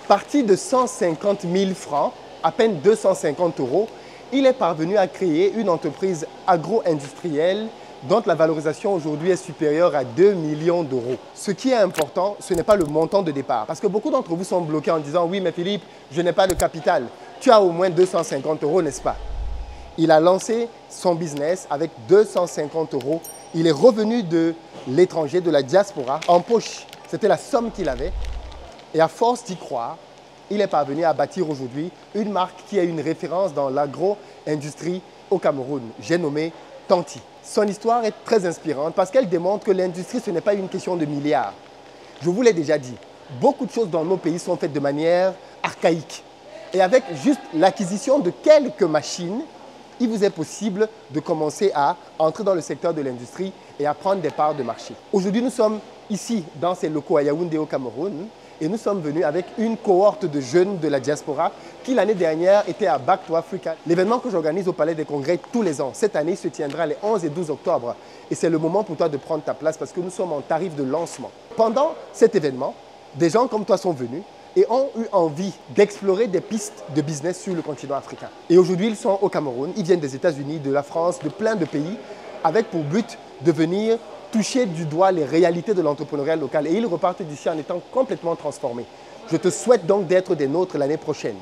Parti de 150 000 francs, à peine 250 €, il est parvenu à créer une entreprise agro-industrielle dont la valorisation aujourd'hui est supérieure à 2 millions d'euros. Ce qui est important, ce n'est pas le montant de départ. Parce que beaucoup d'entre vous sont bloqués en disant « Oui, mais Philippe, je n'ai pas de capital. Tu as au moins 250 €, n'est-ce pas ?» Il a lancé son business avec 250 €. Il est revenu de l'étranger, de la diaspora, en poche. C'était la somme qu'il avait. Et à force d'y croire, il est parvenu à bâtir aujourd'hui une marque qui est une référence dans l'agro-industrie au Cameroun. J'ai nommé Tanti. Son histoire est très inspirante parce qu'elle démontre que l'industrie, ce n'est pas une question de milliards. Je vous l'ai déjà dit, beaucoup de choses dans nos pays sont faites de manière archaïque. Et avec juste l'acquisition de quelques machines, il vous est possible de commencer à entrer dans le secteur de l'industrie et à prendre des parts de marché. Aujourd'hui, nous sommes ici dans ces locaux à Yaoundé au Cameroun et nous sommes venus avec une cohorte de jeunes de la diaspora qui l'année dernière était à Back to Africa, l'événement que j'organise au Palais des Congrès tous les ans. Cette année, il se tiendra les 11 et 12 octobre et c'est le moment pour toi de prendre ta place parce que nous sommes en tarif de lancement. Pendant cet événement, des gens comme toi sont venus et ont eu envie d'explorer des pistes de business sur le continent africain. Et aujourd'hui, ils sont au Cameroun, ils viennent des États-Unis, de la France, de plein de pays, avec pour but de venir toucher du doigt les réalités de l'entrepreneuriat local. Et ils repartent d'ici en étant complètement transformés. Je te souhaite donc d'être des nôtres l'année prochaine.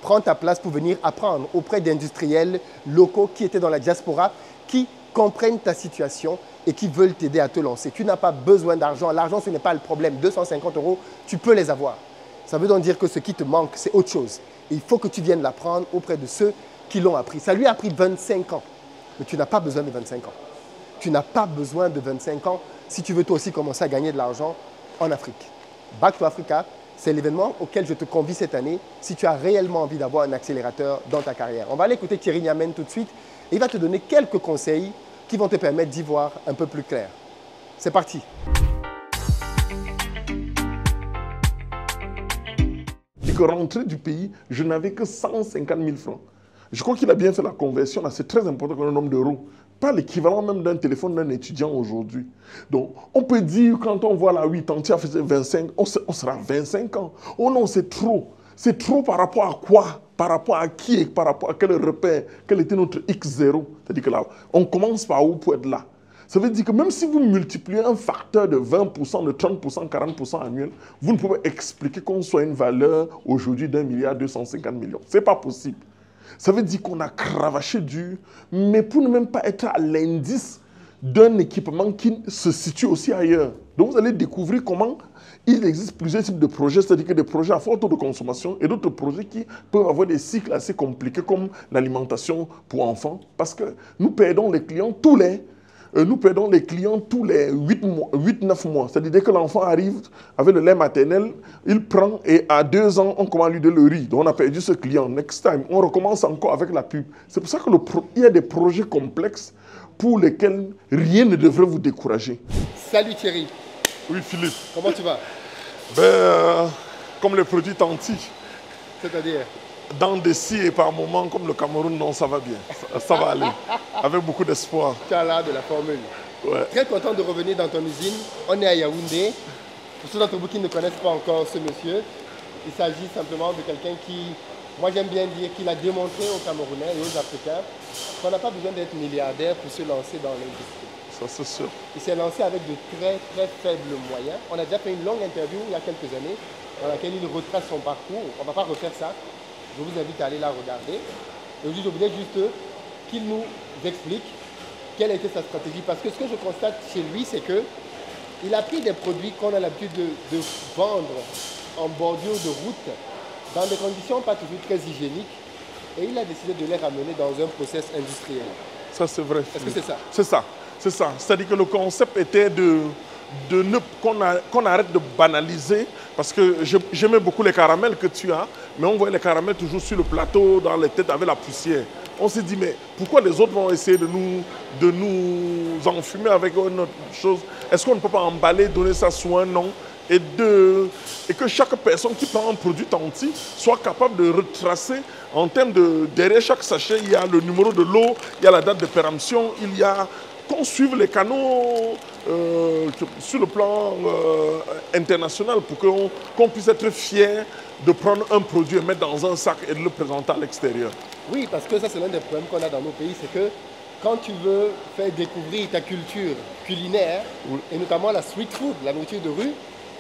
Prends ta place pour venir apprendre auprès d'industriels locaux qui étaient dans la diaspora, qui comprennent ta situation et qui veulent t'aider à te lancer. Tu n'as pas besoin d'argent. L'argent, ce n'est pas le problème. 250 €, tu peux les avoir. Ça veut donc dire que ce qui te manque, c'est autre chose. Et il faut que tu viennes l'apprendre auprès de ceux qui l'ont appris. Ça lui a pris 25 ans. Mais tu n'as pas besoin de 25 ans. Tu n'as pas besoin de 25 ans si tu veux toi aussi commencer à gagner de l'argent en Afrique. Back to Africa, c'est l'événement auquel je te convie cette année si tu as réellement envie d'avoir un accélérateur dans ta carrière. On va aller écouter Thierry Niamen tout de suite et il va te donner quelques conseils qui vont te permettre d'y voir un peu plus clair. C'est parti. Et que rentré du pays, je n'avais que 150 000 francs. Je crois qu'il a bien fait la conversion, c'est très important comme un nombre d'euros. Pas l'équivalent même d'un téléphone d'un étudiant aujourd'hui. Donc, on peut dire, quand on voit la 8 Tanti a fait 25, on sera 25 ans. Oh non, c'est trop. C'est trop par rapport à quoi? Par rapport à qui? Par rapport à quel repère? Quel était notre X0? C'est-à-dire que là, on commence par où pour être là? Ça veut dire que même si vous multipliez un facteur de 20%, de 30%, 40% annuel, vous ne pouvez expliquer qu'on soit une valeur aujourd'hui d'1 milliard 250 millions. Ce n'est pas possible. Ça veut dire qu'on a cravaché dur, mais pour ne même pas être à l'indice d'un équipement qui se situe aussi ailleurs. Donc vous allez découvrir comment il existe plusieurs types de projets, c'est-à-dire que des projets à fort taux de consommation et d'autres projets qui peuvent avoir des cycles assez compliqués comme l'alimentation pour enfants, parce que nous perdons les clients tous les 8-9 mois. C'est-à-dire dès que l'enfant arrive avec le lait maternel, il prend et à 2 ans, on commence à lui donner le riz. Donc on a perdu ce client. Next time, on recommence encore avec la pub. C'est pour ça qu'il y a des projets complexes pour lesquels rien ne devrait vous décourager. Salut Thierry. Oui Philippe. Comment tu vas? Comme les produits Tanti. C'est-à-dire? Dans des scies et par moments, comme le Cameroun, non, ça va bien. Ça va aller. Avec beaucoup d'espoir. Tu as l'art de la formule. Ouais. Très content de revenir dans ton usine. On est à Yaoundé. Pour ceux d'entre vous qui ne connaissent pas encore ce monsieur, il s'agit simplement de quelqu'un qui, moi j'aime bien dire, qu'il a démontré aux Camerounais et aux Africains qu'on n'a pas besoin d'être milliardaire pour se lancer dans l'industrie. Ça, c'est sûr. Il s'est lancé avec de très faibles moyens. On a déjà fait une longue interview il y a quelques années dans laquelle il retrace son parcours. On ne va pas refaire ça. Je vous invite à aller la regarder. Et aujourd'hui, je voulais juste qu'il nous explique quelle a été sa stratégie. Parce que ce que je constate chez lui, c'est qu'il a pris des produits qu'on a l'habitude de vendre en bordure de route, dans des conditions pas toujours très hygiéniques. Et il a décidé de les ramener dans un process industriel. Ça, c'est vrai. Est-ce que c'est ça? C'est ça. C'est ça. C'est-à-dire que le concept était qu'on arrête de banaliser, parce que j'aimais beaucoup les caramels que tu as, mais on voyait les caramels toujours sur le plateau, dans les têtes avec la poussière. On s'est dit, mais pourquoi les autres vont essayer de nous enfumer avec une autre chose? Est-ce qu'on ne peut pas emballer, donner ça sous un nom et que chaque personne qui prend un produit Tanti soit capable de retracer en termes de... Derrière chaque sachet, il y a le numéro de l'eau, il y a la date de péremption, il y a... Qu'on suive les canaux sur le plan international pour qu'on puisse être fier de prendre un produit et mettre dans un sac et de le présenter à l'extérieur. Oui, parce que ça, c'est l'un des problèmes qu'on a dans nos pays, c'est que quand tu veux faire découvrir ta culture culinaire, Oui. et notamment la street food, la nourriture de rue,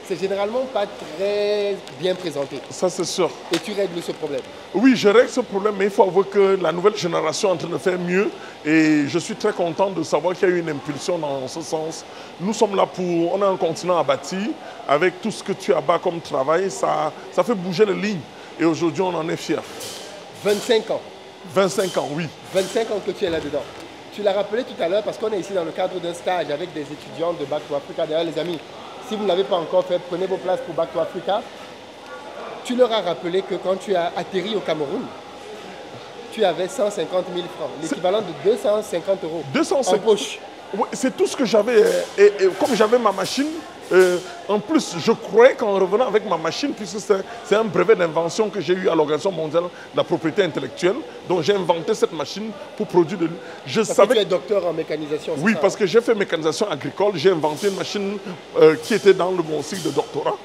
c'est généralement pas très bien présenté. Ça, c'est sûr. Et tu règles ce problème. Oui, je règle ce problème, mais il faut avouer que la nouvelle génération est en train de faire mieux. Et je suis très content de savoir qu'il y a eu une impulsion dans ce sens. Nous sommes là pour... On a un continent à bâtir. Avec tout ce que tu abats comme travail, ça fait bouger les lignes. Et aujourd'hui, on en est fiers. 25 ans. 25 ans, oui. 25 ans que tu es là-dedans. Tu l'as rappelé tout à l'heure parce qu'on est ici dans le cadre d'un stage avec des étudiants de Back to Africa. D'ailleurs, les amis, si vous ne l'avez pas encore fait, prenez vos places pour Back to Africa. Tu leur as rappelé que quand tu as atterri au Cameroun, tu avais 150 000 francs, l'équivalent de 250 euros 250. en poche. Oui, c'est tout ce que j'avais. Et comme j'avais ma machine, en plus, je croyais qu'en revenant avec ma machine, puisque c'est un brevet d'invention que j'ai eu à l'Organisation mondiale de la propriété intellectuelle, donc j'ai inventé cette machine pour produire de l'huile. Parce que tu es docteur en mécanisation. Oui, ça, parce que j'ai fait mécanisation agricole, j'ai inventé une machine qui était dans mon cycle de doctorat.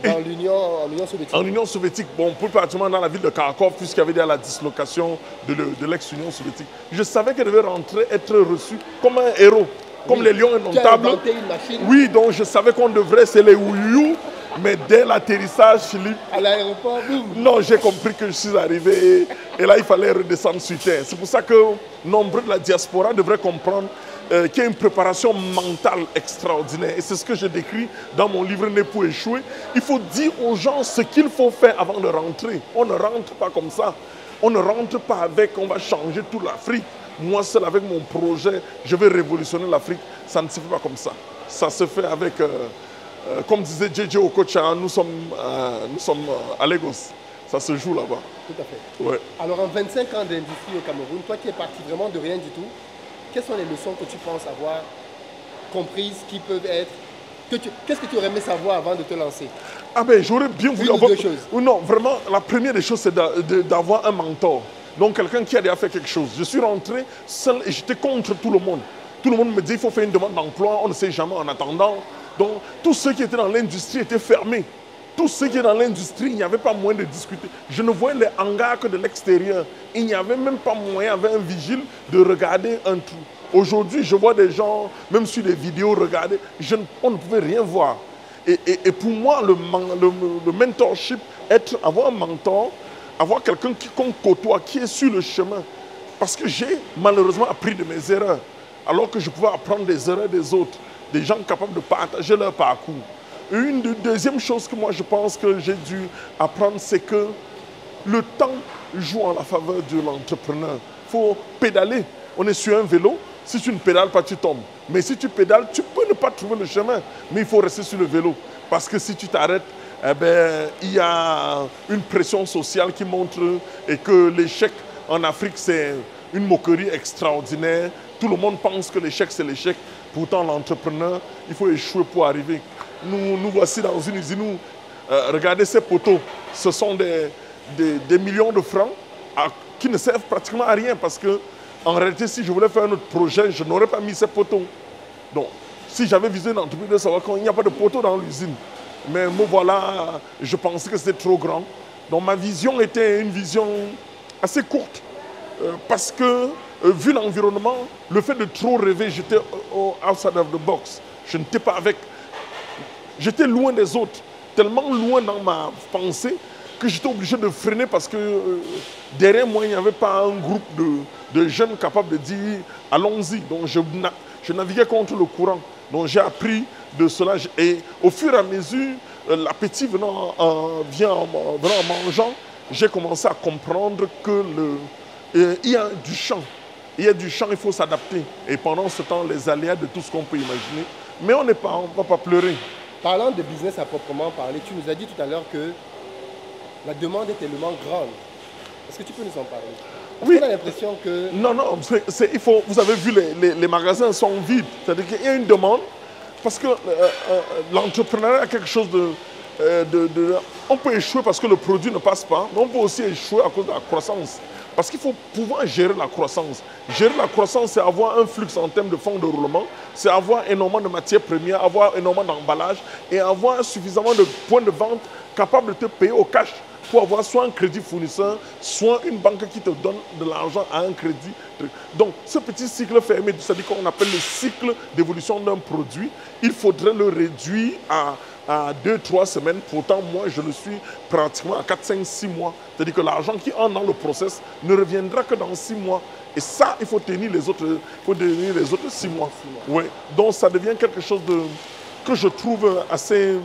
en Union soviétique. En Union soviétique, bon, plus particulièrement dans la ville de Kharkov, puisqu'il y avait déjà la dislocation de l'ex-Union soviétique. Je savais qu'elle devait rentrer, être reçue comme un héros, comme les lions indomptables. Tu as inventé une machine. Oui, donc je savais qu'on devrait, c'est les Ouyou, mais dès l'atterrissage, Philippe, À l'aéroport, boum. non, j'ai compris que je suis arrivé et là, il fallait redescendre sur terre. C'est pour ça que nombreux de la diaspora devraient comprendre qu'il y a une préparation mentale extraordinaire. Et c'est ce que je décris dans mon livre Né pour échouer. Il faut dire aux gens ce qu'il faut faire avant de rentrer. On ne rentre pas comme ça. On ne rentre pas avec, on va changer toute l'Afrique. Moi seul avec mon projet, je vais révolutionner l'Afrique. Ça ne se fait pas comme ça. Ça se fait avec, comme disait JJ Okocha, nous sommes à Lagos. Ça se joue là-bas. Tout à fait. Ouais. Alors en 25 ans d'industrie au Cameroun, toi qui es parti vraiment de rien du tout, quelles sont les leçons que tu penses avoir comprises qui peuvent être... Qu'est-ce que tu aurais aimé savoir avant de te lancer? Ah ben j'aurais bien voulu Une ou avoir... deux choses. Ou non, vraiment, la première des choses, c'est d'avoir un mentor. Donc quelqu'un qui a déjà fait quelque chose. Je suis rentré seul et j'étais contre tout le monde. Tout le monde me dit il faut faire une demande d'emploi, on ne sait jamais en attendant. Donc tous ceux qui étaient dans l'industrie étaient fermés. Tous ceux qui étaient dans l'industrie, il n'y avait pas moyen de discuter. Je ne voyais les hangars que de l'extérieur. Il n'y avait même pas moyen, avec un vigile, de regarder un trou. Aujourd'hui, je vois des gens, même sur des vidéos, regarder. On ne pouvait rien voir. Et pour moi, le mentorship, avoir un mentor, avoir quelqu'un qu'on côtoie, qui est sur le chemin. Parce que j'ai malheureusement appris de mes erreurs, alors que je pouvais apprendre des erreurs des autres, des gens capables de partager leur parcours. Et une deuxième chose que moi je pense que j'ai dû apprendre, c'est que le temps joue en la faveur de l'entrepreneur. Il faut pédaler. On est sur un vélo. Si tu ne pédales pas, tu tombes. Mais si tu pédales, tu peux ne pas trouver le chemin. Mais il faut rester sur le vélo. Parce que si tu t'arrêtes, eh ben, il y a une pression sociale qui montre et que l'échec en Afrique, c'est une moquerie extraordinaire. Tout le monde pense que l'échec, c'est l'échec. Pourtant, l'entrepreneur, il faut échouer pour arriver. Nous voici dans une usine où, regardez ces poteaux, ce sont des millions de francs qui ne servent pratiquement à rien parce que, en réalité, si je voulais faire un autre projet, je n'aurais pas mis ces poteaux. Donc, si j'avais visé une entreprise de savoir qu'il n'y a pas de poteaux dans l'usine, mais me voilà, je pensais que c'était trop grand. Donc, ma vision était une vision assez courte parce que, vu l'environnement, le fait de trop rêver, j'étais outside of the box. Je n'étais pas avec... J'étais loin des autres, tellement loin dans ma pensée que j'étais obligé de freiner parce que derrière moi, il n'y avait pas un groupe de jeunes capables de dire « allons-y ». Donc je naviguais contre le courant. Donc j'ai appris de cela et au fur et à mesure, l'appétit venant en mangeant, j'ai commencé à comprendre qu'il y a du champ. Il y a du champ, il faut s'adapter. Et pendant ce temps, les aléas de tout ce qu'on peut imaginer. Mais on ne va pas pleurer. Parlant de business à proprement parler, tu nous as dit tout à l'heure que la demande est tellement grande. Est-ce que tu peux nous en parler? Parce Oui. qu'on a l'impression que... Non, vous avez vu, les magasins sont vides. C'est-à-dire qu'il y a une demande parce que l'entrepreneuriat a quelque chose on peut échouer parce que le produit ne passe pas, mais on peut aussi échouer à cause de la croissance. Parce qu'il faut pouvoir gérer la croissance. Gérer la croissance, c'est avoir un flux en termes de fonds de roulement, c'est avoir énormément de matières premières, avoir énormément d'emballage et avoir suffisamment de points de vente capables de te payer au cash pour avoir soit un crédit fournisseur, soit une banque qui te donne de l'argent à un crédit. Donc, ce petit cycle fermé, c'est-à-dire qu'on appelle le cycle d'évolution d'un produit, il faudrait le réduire à 2-3 semaines. Pourtant, moi, je le suis pratiquement à 4, 5, 6 mois. C'est-à-dire que l'argent qui entre dans le process ne reviendra que dans 6 mois. Et ça, il faut tenir les autres, 6 mois. Ouais. Donc, ça devient quelque chose que je trouve assez...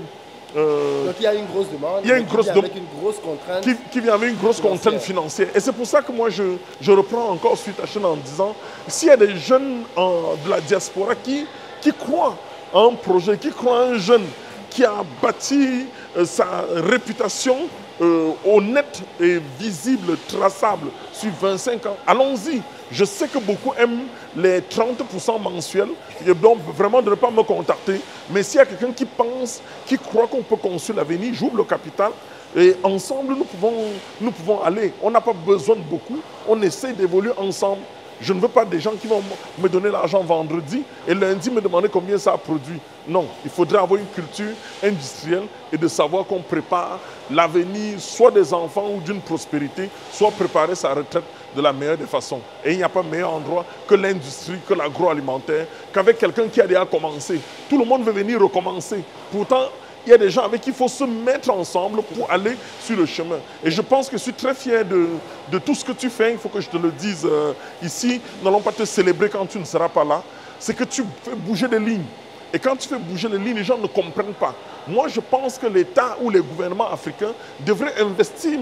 Donc il y a une grosse demande, il y a une grosse avec une grosse contrainte qui vient avec une grosse contrainte financière. Et c'est pour ça que moi je reprends encore suite à Chen en disant, s'il y a des jeunes de la diaspora qui croient à un projet, qui croient à un jeune qui a bâti sa réputation honnête et visible, traçable sur 25 ans, allons-y. Je sais que beaucoup aiment les 30% mensuels, et donc vraiment de ne pas me contacter. Mais s'il y a quelqu'un qui pense, qui croit qu'on peut construire l'avenir, j'ouvre le capital et ensemble nous pouvons aller. On n'a pas besoin de beaucoup, on essaie d'évoluer ensemble. Je ne veux pas des gens qui vont me donner l'argent vendredi et lundi me demander combien ça a produit. Non, il faudrait avoir une culture industrielle et de savoir qu'on prépare l'avenir soit des enfants ou d'une prospérité, soit préparer sa retraite de la meilleure des façons. Et il n'y a pas meilleur endroit que l'industrie, que l'agroalimentaire, qu'avec quelqu'un qui a déjà commencé. Tout le monde veut venir recommencer. Pourtant, il y a des gens avec qui il faut se mettre ensemble pour aller sur le chemin. Et je pense que je suis très fier de tout ce que tu fais. Il faut que je te le dise ici. Nous n'allons pas te célébrer quand tu ne seras pas là. C'est que tu fais bouger les lignes. Et quand tu fais bouger les lignes, les gens ne comprennent pas. Moi, je pense que l'État ou les gouvernements africains devraient investir,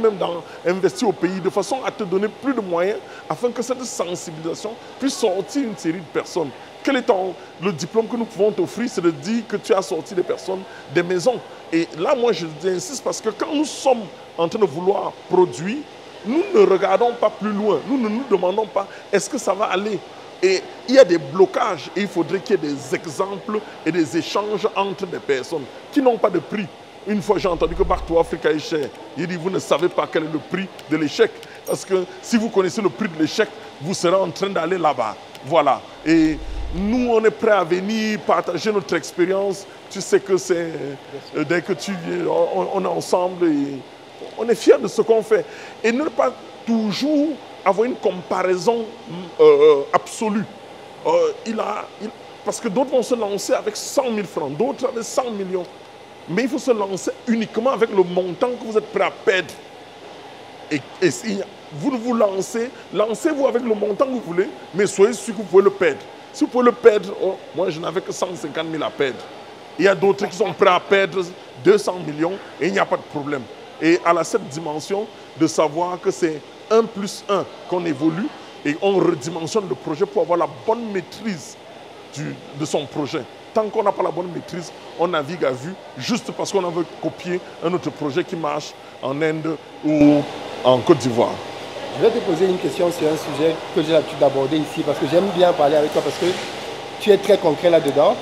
investir au pays, de façon à te donner plus de moyens, afin que cette sensibilisation puisse sortir une série de personnes. Quel est le diplôme que nous pouvons t'offrir? C'est de dire que tu as sorti des personnes des maisons. Et là, moi, j'insiste parce que quand nous sommes en train de vouloir produire, nous ne regardons pas plus loin. Nous ne nous demandons pas est-ce que ça va aller. Et il y a des blocages et il faudrait qu'il y ait des exemples et des échanges entre des personnes qui n'ont pas de prix. Une fois, j'ai entendu que Partout Africa est cher. Il dit, vous ne savez pas quel est le prix de l'échec. Parce que si vous connaissez le prix de l'échec, vous serez en train d'aller là-bas. Voilà. Et nous, on est prêts à venir partager notre expérience. Tu sais que c'est... dès que tu viens, on est ensemble et on est fiers de ce qu'on fait. Et ne pas toujours avoir une comparaison absolue. Parce que d'autres vont se lancer avec 100 000 francs, d'autres avec 100 millions. Mais il faut se lancer uniquement avec le montant que vous êtes prêt à perdre. Et si vous vous lancez-vous avec le montant que vous voulez, mais soyez sûr que vous pouvez le perdre. Si vous pouvez le perdre, moi je n'avais que 150 000 à perdre. Il y a d'autres qui sont prêts à perdre 200 millions et il n'y a pas de problème. Et à cette dimension de savoir que c'est 1 plus 1 qu'on évolue et on redimensionne le projet pour avoir la bonne maîtrise de son projet. Tant qu'on n'a pas la bonne maîtrise, on navigue à vue juste parce qu'on a veut copier un autre projet qui marche en Inde ou en Côte d'Ivoire. Je vais te poser une question sur un sujet que j'ai l'habitude d'aborder ici parce que j'aime bien parler avec toi parce que tu es très concret là-dedans.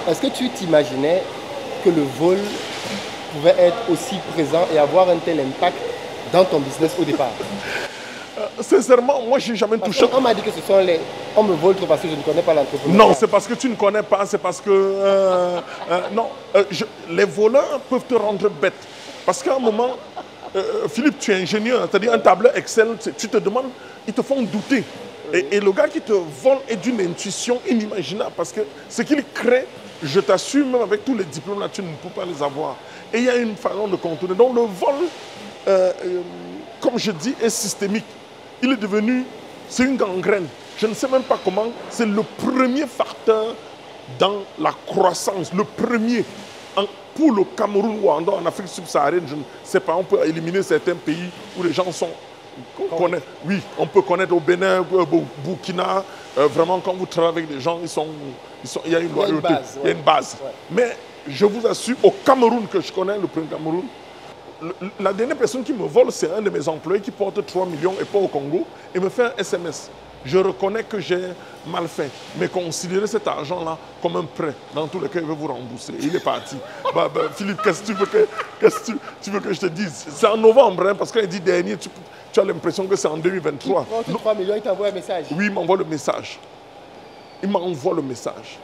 Est-ce que tu t'imaginais que le vol pouvait être aussi présent et avoir un tel impact dans ton business au départ? Sincèrement, moi, je n'ai jamais touché. On m'a dit que ce sont les... On me vole trop parce que je ne connais pas l'entrepreneur. Non, c'est parce que tu ne connais pas, c'est parce que... non, les voleurs peuvent te rendre bête. Parce qu'à un moment, Philippe, tu es ingénieur, c'est-à-dire un tableur Excel, tu te demandes, ils te font douter. Et le gars qui te vole est d'une intuition inimaginable parce que ce qu'il crée, je t'assure, même avec tous les diplômes là, tu ne peux pas les avoir. Et il y a une façon de contourner. Donc le vol, comme je dis, est systémique. Il est devenu, c'est une gangrène. Je ne sais même pas comment, c'est le premier facteur dans la croissance, le premier. Pour le Cameroun ou en Afrique subsaharienne, je ne sais pas, on peut éliminer certains pays où les gens sont... Oui, on peut connaître au Bénin, au Burkina, vraiment quand vous travaillez avec des gens, il y a une loyauté, il y a une base. Ouais. Mais je vous assure, au Cameroun que je connais, le premier Cameroun, la dernière personne qui me vole, c'est un de mes employés qui porte 3 millions et pas au Congo, et me fait un SMS. Je reconnais que j'ai mal fait. Mais considérez cet argent-là comme un prêt. Dans tous les cas, il veut vous rembourser. Il est parti. Philippe, qu'est-ce que tu veux que je te dise? C'est en novembre, hein, parce qu'il dit dernier, tu as l'impression que c'est en 2023. Il prend 3 millions, il t'envoie un message. Oui, il m'envoie le message. Il m'envoie le message.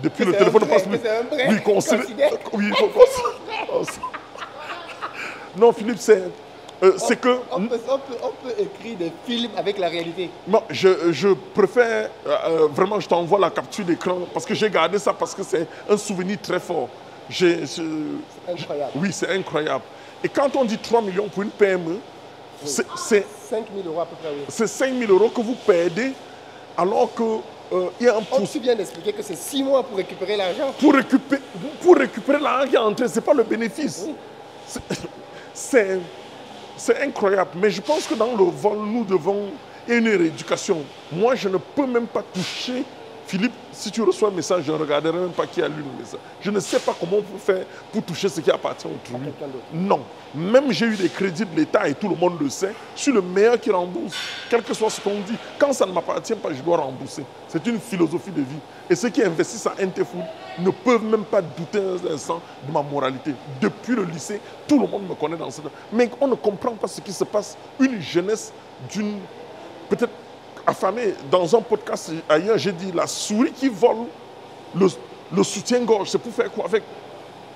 Depuis le téléphone de passe. Oui, considère. Oui, il faut considérer. Non, Philippe, c'est que... On peut écrire des films avec la réalité. Non, je préfère... vraiment, je t'envoie la capture d'écran parce que j'ai gardé ça parce que c'est un souvenir très fort. Incroyable. Oui, c'est incroyable. Et quand on dit 3 millions pour une PME, c'est 5 000 € à peu près, oui. C'est 5 000 € que vous perdez alors que... il y a un tu viens d'expliquer que c'est 6 mois pour récupérer l'argent. Pour récupérer l'argent qui est entré, ce n'est pas le bénéfice. Oui. C'est incroyable. Mais je pense que dans le vol, nous devons... Il y a une rééducation. Moi, je ne peux même pas toucher... Philippe, si tu reçois un message, je ne regarderai même pas qui a lu le message. Je ne sais pas comment on peut faire pour toucher ce qui appartient au tribunal. Non. Même j'ai eu des crédits de l'État et tout le monde le sait. Je suis le meilleur qui rembourse, quel que soit ce qu'on dit. Quand ça ne m'appartient pas, je dois rembourser. C'est une philosophie de vie. Et ceux qui investissent à Interfood ne peuvent même pas douter un instant de ma moralité. Depuis le lycée, tout le monde me connaît dans ce... Mais on ne comprend pas ce qui se passe. Une jeunesse d'une... Peut-être affamée. Dans un podcast ailleurs, j'ai dit la souris qui vole le soutien-gorge, c'est pour faire quoi avec?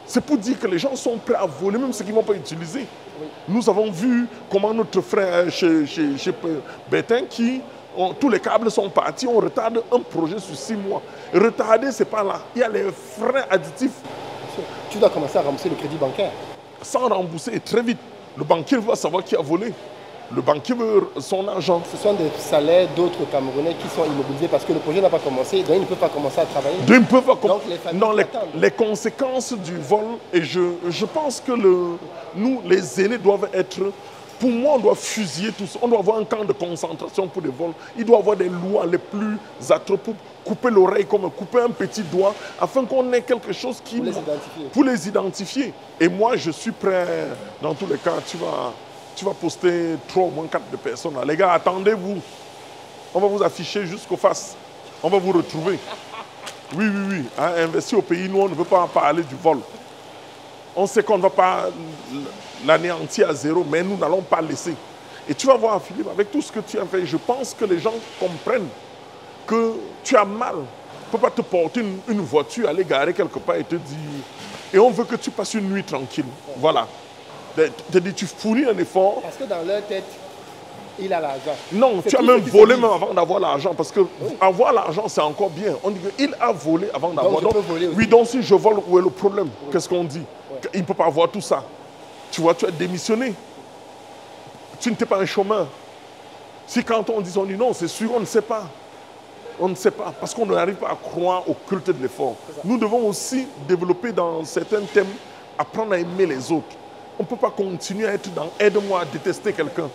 C'est pour dire que les gens sont prêts à voler même ce qu'ils ne vont pas utiliser. Oui. Nous avons vu comment notre frère chez Bétain, tous les câbles sont partis, on retarde un projet sur 6 mois. Retarder, c'est pas là. Il y a les frais additifs. Tu dois commencer à rembourser le crédit bancaire. Sans rembourser, et très vite. Le banquier va savoir qui a volé. Le banquier veut son argent. Ce sont des salaires d'autres Camerounais qui sont immobilisés parce que le projet n'a pas commencé, donc ils ne peuvent pas commencer à travailler. Ils ne peuvent pas donc les familles les conséquences du vol, et je pense que nous, les aînés, doivent être... Pour moi, on doit fusiller tout ça. On doit avoir un camp de concentration pour les vols. Il doit y avoir des lois les plus atroces pour couper l'oreille, comme couper un petit doigt, afin qu'on ait quelque chose qui... Pour les identifier. Et moi, je suis prêt, dans tous les cas, tu vas poster 3 ou moins 4 de personnes. Les gars, attendez-vous. On va vous afficher jusqu'aux faces. On va vous retrouver. Oui. Hein, investir au pays, nous, on ne veut pas en parler du vol. On sait qu'on ne va pas l'anéantir à zéro, mais nous n'allons pas laisser. Et tu vas voir, Philippe, avec tout ce que tu as fait, je pense que les gens comprennent que tu as mal. On ne peut pas te porter une voiture, aller garer quelque part et te dire... Et on veut que tu passes une nuit tranquille. Voilà. Tu fournis un effort. Parce que dans leur tête, il a l'argent. Non, tu as même volé même avant d'avoir l'argent. Parce que avoir l'argent, c'est encore bien. On dit qu'il a volé avant d'avoir. Donc, oui, donc si je vole, où est le problème? Qu'est-ce qu'on dit? Il ne peut pas avoir tout ça. Tu vois, tu as démissionné. Tu n'étais pas un chômeur. Si quand on dit non, c'est sûr, on ne sait pas. On ne sait pas, parce qu'on n'arrive pas à croire au culte de l'effort. Nous devons aussi développer dans certains thèmes, apprendre à aimer les autres. On ne peut pas continuer à être dans « aide-moi à détester quelqu'un ».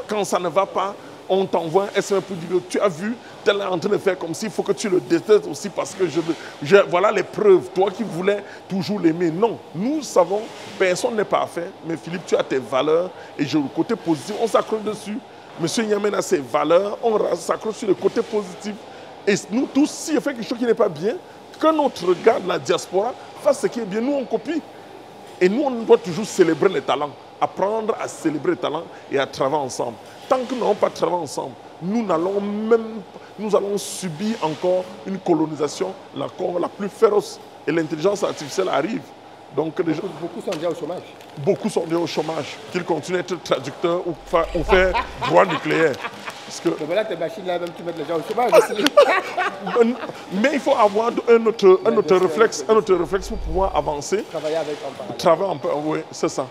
Quand ça ne va pas, on t'envoie un SMS pour dire « tu as vu, tel est en train de faire comme si, il faut que tu le détestes aussi parce que voilà les preuves, toi qui voulais toujours l'aimer ». Non, nous savons, personne n'est parfait, mais Philippe, tu as tes valeurs et j'ai le côté positif, on s'accroche dessus. Monsieur Niamène a ses valeurs, on s'accroche sur le côté positif. Et nous tous, si il fait quelque chose qui n'est pas bien, que notre gars de la diaspora fasse ce qui est bien, nous on copie. Et nous, on doit toujours célébrer les talents, apprendre à célébrer les talents et à travailler ensemble. Tant que nous n'allons pas travailler ensemble, nous allons subir encore une colonisation, la plus féroce. Et l'intelligence artificielle arrive. Donc, beaucoup sont déjà au chômage. Beaucoup sont déjà au chômage. Qu'ils continuent à être traducteurs ou faire droit nucléaire. Parce que... Mais là, tes machines-là, même tu mets les gens au chômage aussi. Mais il faut avoir un autre réflexe pour pouvoir avancer. Travailler avec en parallèle. Travailler en parallèle, oui, c'est ça.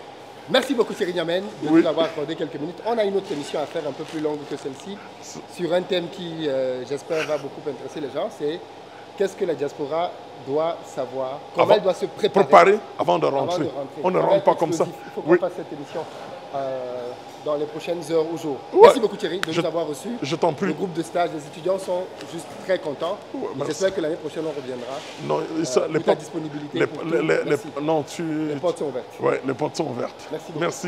Merci beaucoup, Cyril Niamène, de nous avoir accordé quelques minutes. On a une autre émission à faire un peu plus longue que celle-ci, sur un thème qui, j'espère, va beaucoup intéresser les gens. C'est qu'est-ce que la diaspora doit savoir, comment elle doit se préparer avant de rentrer. On ne rentre pas comme ça. Il faut qu'on fasse cette émission dans les prochaines heures ou jours. Ouais. Merci beaucoup Thierry de nous avoir reçus. Je t'en prie. Le groupe de stage des étudiants sont juste très contents. J'espère que l'année prochaine on reviendra. Non, ta disponibilité. Les portes sont ouvertes. Ouais, les portes sont ouvertes. Merci beaucoup. Merci.